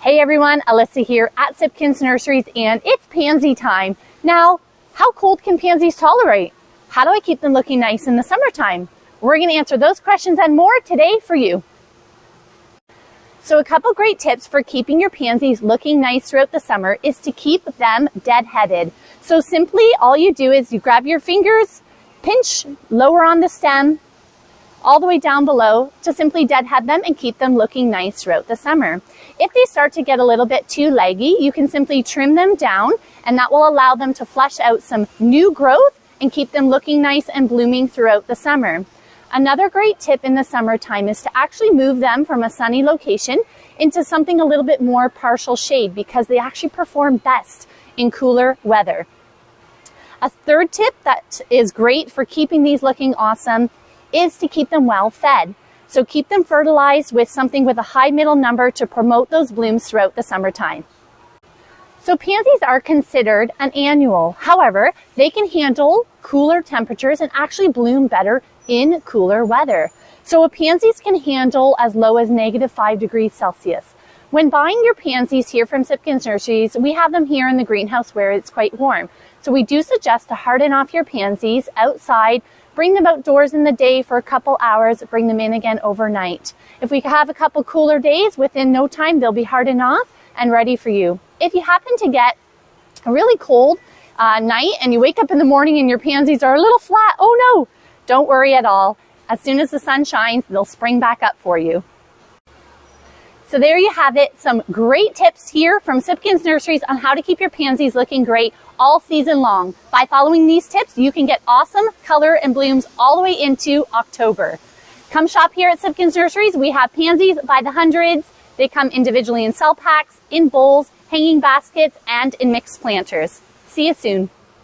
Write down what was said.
Hey everyone, Alyssa here at Sipkin's Nurseries, and it's pansy time. Now, how cold can pansies tolerate? How do I keep them looking nice in the summertime? We're going to answer those questions and more today for you. So a couple great tips for keeping your pansies looking nice throughout the summer is to keep them deadheaded. So simply all you do is you grab your fingers, pinch lower on the stem, all the way down below to simply deadhead them and keep them looking nice throughout the summer. If they start to get a little bit too leggy, you can simply trim them down, and that will allow them to flush out some new growth and keep them looking nice and blooming throughout the summer. Another great tip in the summertime is to actually move them from a sunny location into something a little bit more partial shade, because they actually perform best in cooler weather. A third tip that is great for keeping these looking awesome is to keep them well fed. So keep them fertilized with something with a high middle number to promote those blooms throughout the summertime. So pansies are considered an annual. However, they can handle cooler temperatures and actually bloom better in cooler weather. So pansies can handle as low as -5 degrees Celsius. When buying your pansies here from Sipkin's Nurseries, we have them here in the greenhouse where it's quite warm. So we do suggest to harden off your pansies outside. Bring them outdoors in the day for a couple hours, bring them in again overnight. If we have a couple cooler days, within no time they'll be hardened off and ready for you. If you happen to get a really cold night and you wake up in the morning and your pansies are a little flat, oh no, don't worry at all. As soon as the sun shines, they'll spring back up for you. So there you have it, some great tips here from Sipkin's Nurseries on how to keep your pansies looking great all season long. By following these tips, you can get awesome color and blooms all the way into October. Come shop here at Sipkin's Nurseries. We have pansies by the hundreds. They come individually in cell packs, in bowls, hanging baskets, and in mixed planters. See you soon.